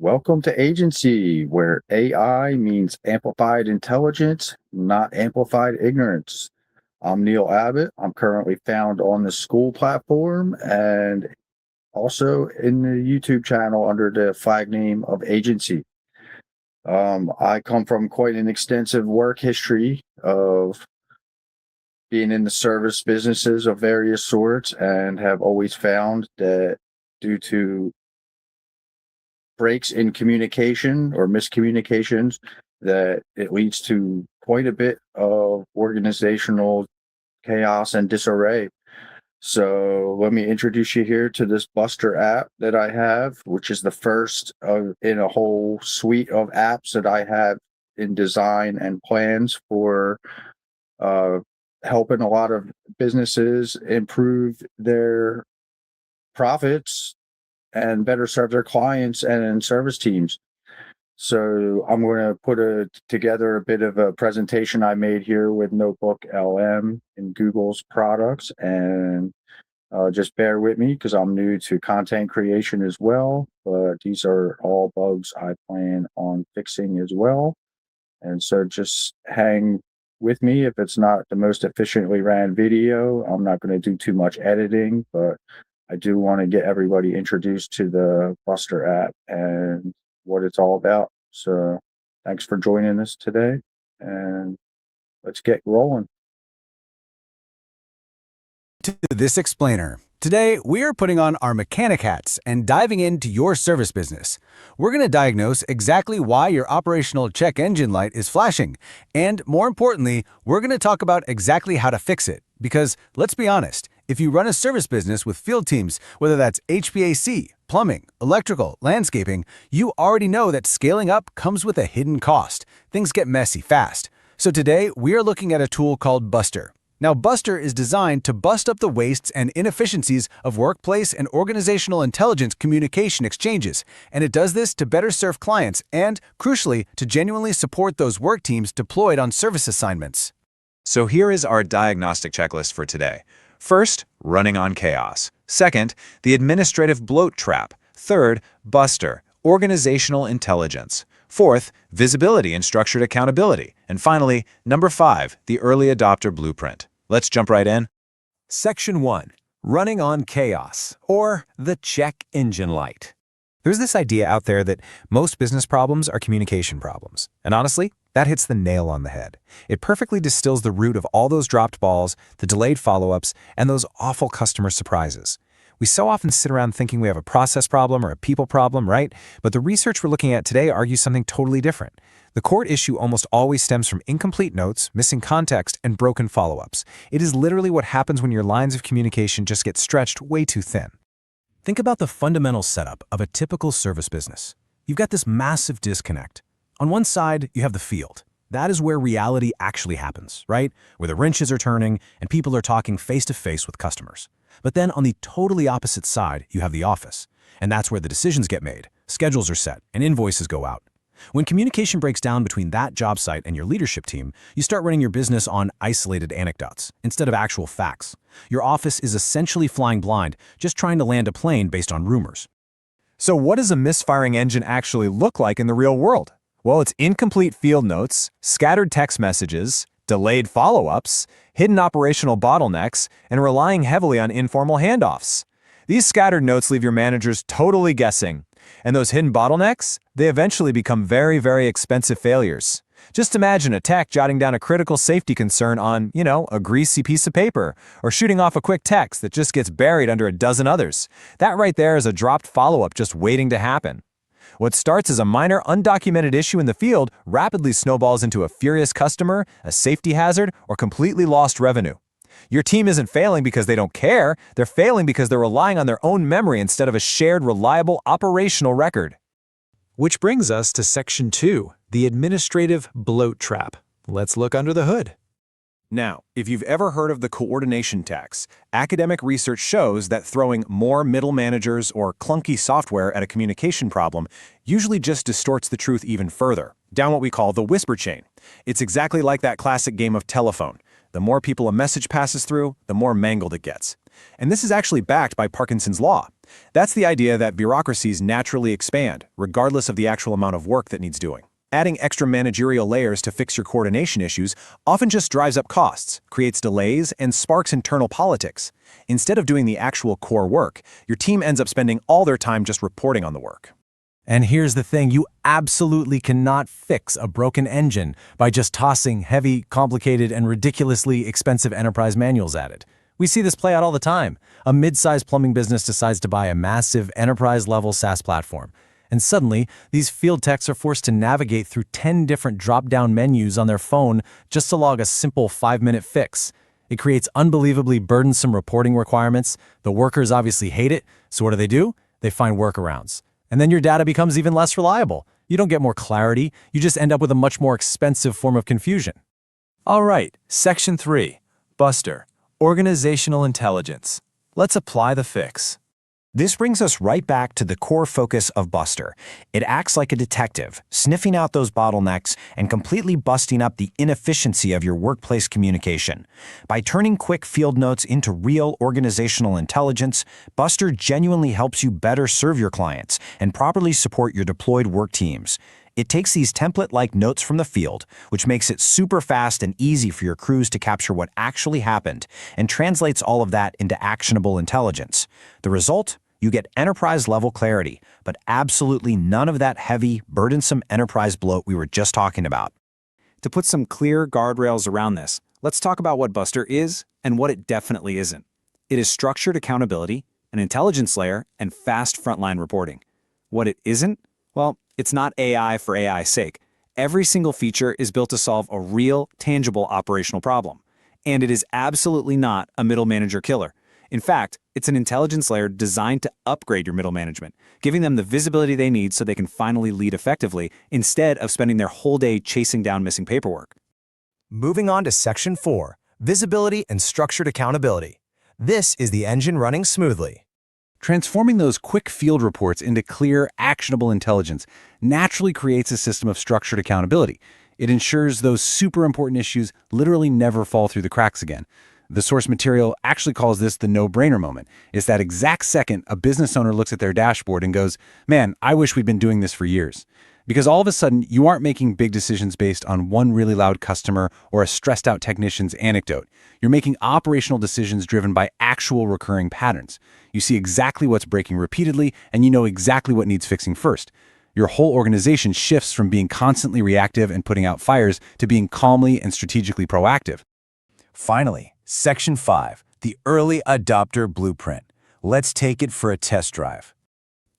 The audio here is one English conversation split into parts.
Welcome to Agency, where AI means amplified intelligence, not amplified ignorance. I'm Neil Abbott. I'm currently found on the school platform and also in the YouTube channel under the flag name of Agency. I come from quite an extensive work history of being in the service businesses of various sorts and have always found that due to breaks in communication or miscommunications that it leads to quite a bit of organizational chaos and disarray. So let me introduce you here to this Buster app that I have, which is the first in a whole suite of apps that I have in design and plans for uh, helping a lot of businesses improve their profits and better serve their clients and service teams. So I'm going to put together a bit of a presentation I made here with Notebook LM and Google's products, and just bear with me because I'm new to content creation as well. But these are all bugs I plan on fixing as well. And so just hang with me. If it's not the most efficiently ran video, I'm not going to do too much editing, but I do want to get everybody introduced to the Buster app and what it's all about. So thanks for joining us today, and let's get rolling. To this explainer. Today, we are putting on our mechanic hats and diving into your service business. We're going to diagnose exactly why your operational check engine light is flashing. And more importantly, we're going to talk about exactly how to fix it. Because let's be honest, if you run a service business with field teams, whether that's HVAC, plumbing, electrical, landscaping, you already know that scaling up comes with a hidden cost. Things get messy fast. So today, we are looking at a tool called Buster. Now, Buster is designed to bust up the wastes and inefficiencies of workplace and organizational intelligence communication exchanges, and it does this to better serve clients and, crucially, to genuinely support those work teams deployed on service assignments. So here is our diagnostic checklist for today. First, running on chaos. Second, the administrative bloat trap. Third, Buster, organizational intelligence. Fourth, visibility and structured accountability. And finally, number 5, the early adopter blueprint. Let's jump right in. Section 1. Running on chaos, or the check engine light. There's this idea out there that most business problems are communication problems. And honestly, that hits the nail on the head. It perfectly distills the root of all those dropped balls, the delayed follow-ups, and those awful customer surprises. We so often sit around thinking we have a process problem or a people problem, right? But the research we're looking at today argues something totally different. The core issue almost always stems from incomplete notes, missing context, and broken follow-ups. It is literally what happens when your lines of communication just get stretched way too thin. Think about the fundamental setup of a typical service business. You've got this massive disconnect. On one side, you have the field. That is where reality actually happens, right? Where the wrenches are turning and people are talking face-to-face with customers. But then on the totally opposite side, you have the office. And that's where the decisions get made, schedules are set, and invoices go out. When communication breaks down between that job site and your leadership team, you start running your business on isolated anecdotes instead of actual facts. Your office is essentially flying blind, just trying to land a plane based on rumors. So what does a misfiring engine actually look like in the real world? Well, it's incomplete field notes, scattered text messages, delayed follow-ups, hidden operational bottlenecks, and relying heavily on informal handoffs. These scattered notes leave your managers totally guessing. And those hidden bottlenecks, they eventually become very, very expensive failures. Just imagine a tech jotting down a critical safety concern on, a greasy piece of paper, or shooting off a quick text that just gets buried under a dozen others. That right there is a dropped follow-up just waiting to happen. What starts as a minor, undocumented issue in the field rapidly snowballs into a furious customer, a safety hazard, or completely lost revenue. Your team isn't failing because they don't care. They're failing because they're relying on their own memory instead of a shared, reliable operational record. Which brings us to Section 2, the administrative bloat trap. Let's look under the hood. Now, if you've ever heard of the coordination tax, academic research shows that throwing more middle managers or clunky software at a communication problem usually just distorts the truth even further, down what we call the whisper chain. It's exactly like that classic game of telephone. The more people a message passes through, the more mangled it gets. And this is actually backed by Parkinson's law. That's the idea that bureaucracies naturally expand, regardless of the actual amount of work that needs doing. Adding extra managerial layers to fix your coordination issues often just drives up costs, creates delays, and sparks internal politics. Instead of doing the actual core work, your team ends up spending all their time just reporting on the work. And here's the thing, you absolutely cannot fix a broken engine by just tossing heavy, complicated, and ridiculously expensive enterprise manuals at it. We see this play out all the time. A mid-sized plumbing business decides to buy a massive enterprise-level SaaS platform. And suddenly, these field techs are forced to navigate through 10 different drop-down menus on their phone just to log a simple 5-minute fix. It creates unbelievably burdensome reporting requirements. The workers obviously hate it, so what do? They find workarounds. And then your data becomes even less reliable. You don't get more clarity, you just end up with a much more expensive form of confusion. All right, Section 3, Buster, Organizational Intelligence. Let's apply the fix. This brings us right back to the core focus of Buster. It acts like a detective, sniffing out those bottlenecks and completely busting up the inefficiency of your workplace communication. By turning quick field notes into real organizational intelligence, Buster genuinely helps you better serve your clients and properly support your deployed work teams. It takes these template-like notes from the field, which makes it super fast and easy for your crews to capture what actually happened, and translates all of that into actionable intelligence. The result? You get enterprise-level clarity, but absolutely none of that heavy, burdensome enterprise bloat we were just talking about. To put some clear guardrails around this, let's talk about what Buster is and what it definitely isn't. It is structured accountability, an intelligence layer, and fast frontline reporting. What it isn't? Well, it's not AI for AI's sake. Every single feature is built to solve a real, tangible operational problem. And it is absolutely not a middle manager killer. In fact, it's an intelligence layer designed to upgrade your middle management, giving them the visibility they need so they can finally lead effectively instead of spending their whole day chasing down missing paperwork. Moving on to Section 4, Visibility and Structured Accountability. This is the engine running smoothly. Transforming those quick field reports into clear, actionable intelligence naturally creates a system of structured accountability. It ensures those super important issues literally never fall through the cracks again. The source material actually calls this the no-brainer moment. It's that exact second a business owner looks at their dashboard and goes, man, I wish we'd been doing this for years. Because all of a sudden, you aren't making big decisions based on one really loud customer or a stressed-out technician's anecdote. You're making operational decisions driven by actual recurring patterns. You see exactly what's breaking repeatedly, and you know exactly what needs fixing first. Your whole organization shifts from being constantly reactive and putting out fires to being calmly and strategically proactive. Finally, Section 5, the Early Adopter Blueprint. Let's take it for a test drive.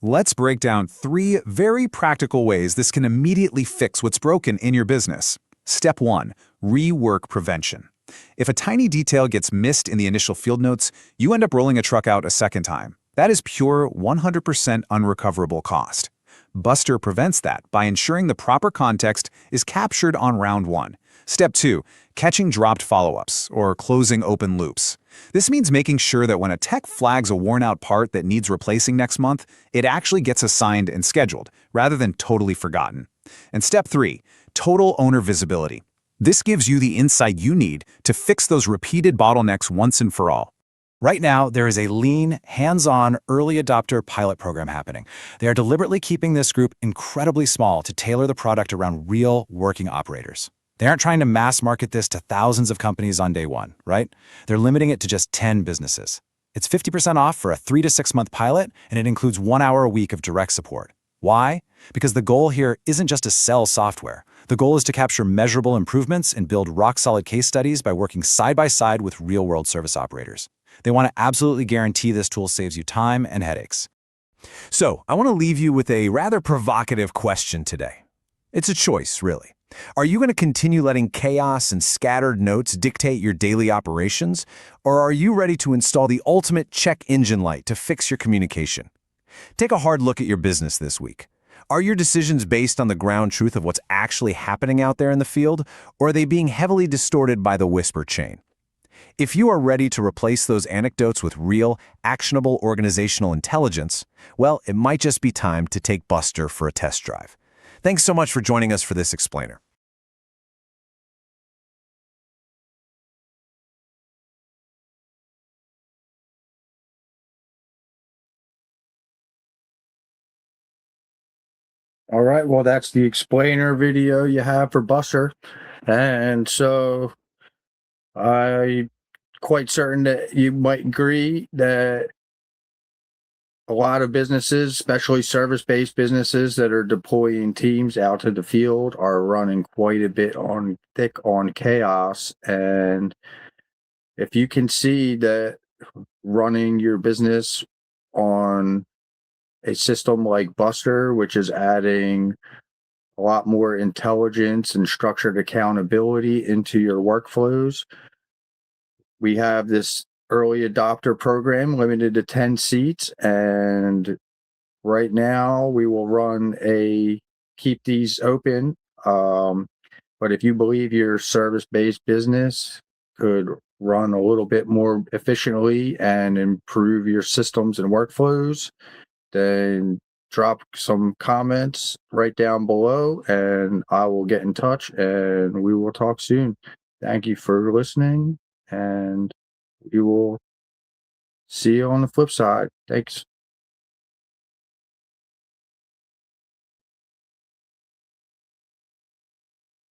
Let's break down 3 very practical ways this can immediately fix what's broken in your business. Step 1, rework prevention. If a tiny detail gets missed in the initial field notes, you end up rolling a truck out a second time. That is pure 100% unrecoverable cost. Buster prevents that by ensuring the proper context is captured on round 1. Step 2, catching dropped follow-ups, or closing open loops. This means making sure that when a tech flags a worn-out part that needs replacing next month, it actually gets assigned and scheduled, rather than totally forgotten. And step 3, total owner visibility. This gives you the insight you need to fix those repeated bottlenecks once and for all. Right now, there is a lean, hands-on early adopter pilot program happening. They are deliberately keeping this group incredibly small to tailor the product around real working operators. They aren't trying to mass market this to thousands of companies on day one, right? They're limiting it to just 10 businesses. It's 50% off for a 3 to 6 month pilot, and it includes 1 hour a week of direct support. Why? Because the goal here isn't just to sell software. The goal is to capture measurable improvements and build rock-solid case studies by working side by side with real-world service operators. They want to absolutely guarantee this tool saves you time and headaches. So, I want to leave you with a rather provocative question today. It's a choice, really. Are you going to continue letting chaos and scattered notes dictate your daily operations? Or are you ready to install the ultimate check engine light to fix your communication? Take a hard look at your business this week. Are your decisions based on the ground truth of what's actually happening out there in the field, or are they being heavily distorted by the whisper chain? If you are ready to replace those anecdotes with real, actionable organizational intelligence, well, it might just be time to take Buster for a test drive. Thanks so much for joining us for this explainer. All right. Well, that's the explainer video you have for Buster. And so I'm quite certain that you might agree that a lot of businesses, especially service-based businesses that are deploying teams out to the field, are running quite a bit on thick on chaos. And if you can see that running your business on a system like Buster, which is adding a lot more intelligence and structured accountability into your workflows. We have this early adopter program limited to 10 seats, and right now we will keep these open. But if you believe your service-based business could run a little bit more efficiently and improve your systems and workflows, then drop some comments right down below and I will get in touch and we will talk soon. Thank you for listening and we will see you on the flip side. Thanks.